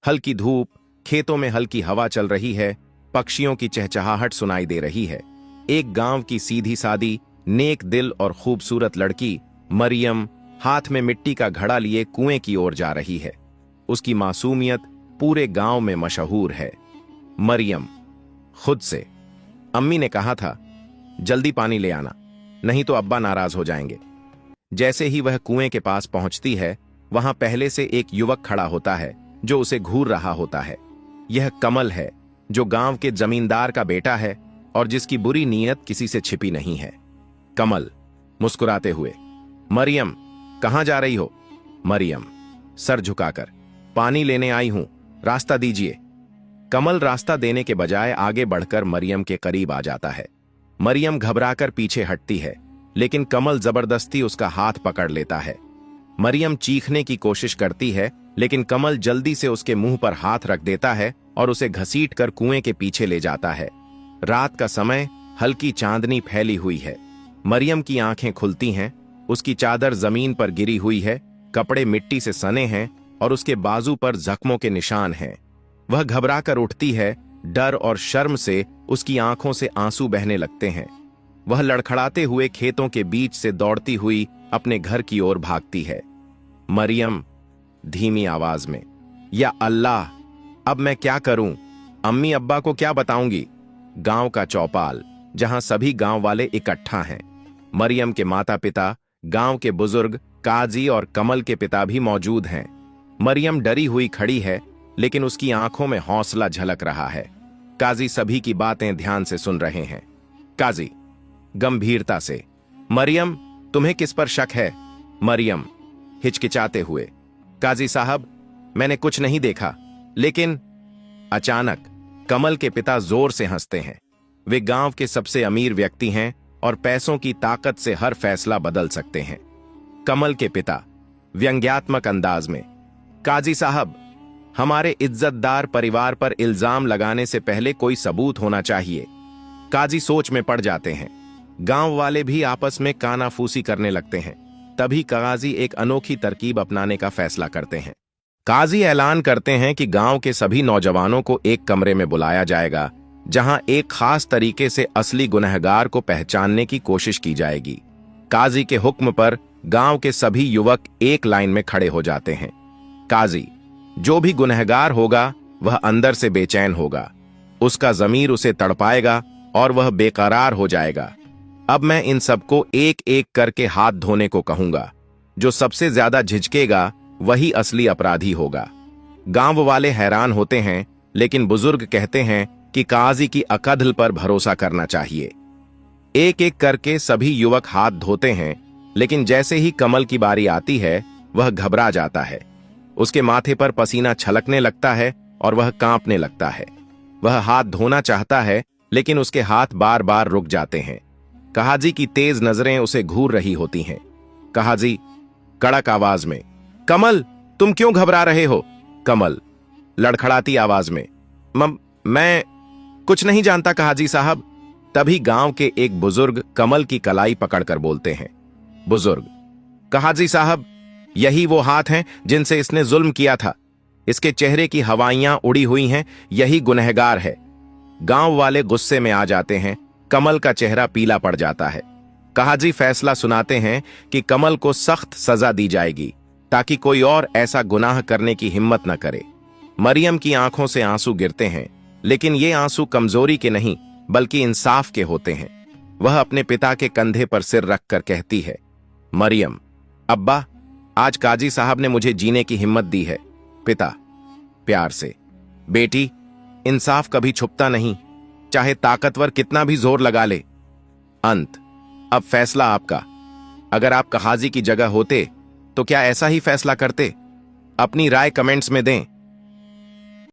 हल्की धूप, खेतों में हल्की हवा चल रही है, पक्षियों की चहचहाहट सुनाई दे रही है। एक गांव की सीधी सादी, नेक दिल और खूबसूरत लड़की मरियम हाथ में मिट्टी का घड़ा लिए कुएं की ओर जा रही है। उसकी मासूमियत पूरे गांव में मशहूर है। मरियम खुद से, अम्मी ने कहा था जल्दी पानी ले आना, नहीं तो अब्बा नाराज हो जाएंगे। जैसे ही वह कुएं के पास पहुंचती है, वहां पहले से एक युवक खड़ा होता है जो उसे घूर रहा होता है। यह कमल है, जो गांव के जमींदार का बेटा है और जिसकी बुरी नीयत किसी से छिपी नहीं है। कमल मुस्कुराते हुए, मरियम कहां जा रही हो? मरियम सर झुकाकर, पानी लेने आई हूं, रास्ता दीजिए। कमल रास्ता देने के बजाय आगे बढ़कर मरियम के करीब आ जाता है। मरियम घबराकर पीछे हटती है, लेकिन कमल जबरदस्ती उसका हाथ पकड़ लेता है। मरियम चीखने की कोशिश करती है, लेकिन कमल जल्दी से उसके मुंह पर हाथ रख देता है और उसे घसीटकर कुएं के पीछे ले जाता है। रात का समय, हल्की चांदनी फैली हुई है। मरियम की आंखें खुलती हैं, उसकी चादर जमीन पर गिरी हुई है, कपड़े मिट्टी से सने हैं और उसके बाजू पर जख्मों के निशान हैं। वह घबराकर उठती है, डर और शर्म से उसकी आंखों से आंसू बहने लगते हैं। वह लड़खड़ाते हुए खेतों के बीच से दौड़ती हुई अपने घर की ओर भागती है। मरियम धीमी आवाज में, या अल्लाह, अब मैं क्या करूं? अम्मी अब्बा को क्या बताऊंगी? गांव का चौपाल, जहां सभी गांव वाले इकट्ठा हैं। मरियम के माता पिता, गांव के बुजुर्ग, काजी और कमल के पिता भी मौजूद हैं। मरियम डरी हुई खड़ी है, लेकिन उसकी आंखों में हौसला झलक रहा है। काजी सभी की बातें ध्यान से सुन रहे हैं। काजी गंभीरता से, मरियम तुम्हें किस पर शक है? मरियम हिचकिचाते हुए, काजी साहब मैंने कुछ नहीं देखा, लेकिन अचानक कमल के पिता जोर से हंसते हैं। वे गांव के सबसे अमीर व्यक्ति हैं और पैसों की ताकत से हर फैसला बदल सकते हैं। कमल के पिता व्यंग्यात्मक अंदाज में, काजी साहब हमारे इज्जतदार परिवार पर इल्जाम लगाने से पहले कोई सबूत होना चाहिए। काजी सोच में पड़ जाते हैं। गांव वाले भी आपस में कानाफूसी करने लगते हैं। तभी काजी एक अनोखी तरकीब अपनाने का फैसला करते हैं। काजी ऐलान करते हैं कि गांव के सभी नौजवानों को एक कमरे में बुलाया जाएगा, जहां एक खास तरीके से असली गुनहगार को पहचानने की कोशिश की जाएगी। काजी के हुक्म पर गांव के सभी युवक एक लाइन में खड़े हो जाते हैं। काजी, जो भी गुनहगार होगा वह अंदर से बेचैन होगा, उसका जमीर उसे तड़पाएगा और वह बेकरार हो जाएगा। अब मैं इन सबको एक एक करके हाथ धोने को कहूंगा। जो सबसे ज्यादा झिझकेगा वही असली अपराधी होगा। गांव वाले हैरान होते हैं, लेकिन बुजुर्ग कहते हैं कि काजी की अकद्ल पर भरोसा करना चाहिए। एक एक करके सभी युवक हाथ धोते हैं, लेकिन जैसे ही कमल की बारी आती है वह घबरा जाता है। उसके माथे पर पसीना छलकने लगता है और वह कांपने लगता है। वह हाथ धोना चाहता है, लेकिन उसके हाथ बार बार रुक जाते हैं। कहाजी की तेज नजरें उसे घूर रही होती हैं। कहाजी कड़क आवाज में, कमल तुम क्यों घबरा रहे हो? कमल लड़खड़ाती आवाज में, मैं कुछ नहीं जानता कहाजी साहब। तभी गांव के एक बुजुर्ग कमल की कलाई पकड़कर बोलते हैं। बुजुर्ग, कहाजी साहब यही वो हाथ हैं जिनसे इसने जुल्म किया था। इसके चेहरे की हवाइयां उड़ी हुई हैं, यही गुनहगार है। गांव वाले गुस्से में आ जाते हैं। कमल का चेहरा पीला पड़ जाता है। कहाजी फैसला सुनाते हैं कि कमल को सख्त सजा दी जाएगी, ताकि कोई और ऐसा गुनाह करने की हिम्मत न करे। मरियम की आंखों से आंसू गिरते हैं, लेकिन ये आंसू कमजोरी के नहीं बल्कि इंसाफ के होते हैं। वह अपने पिता के कंधे पर सिर रखकर कहती है, मरियम, अब्बा आज काजी साहब ने मुझे जीने की हिम्मत दी है। पिता प्यार से, बेटी इंसाफ कभी छुपता नहीं, चाहे ताकतवर कितना भी जोर लगा ले। अंत, अब फैसला आपका। अगर आप कहाजी की जगह होते तो क्या ऐसा ही फैसला करते? अपनी राय कमेंट्स में दें।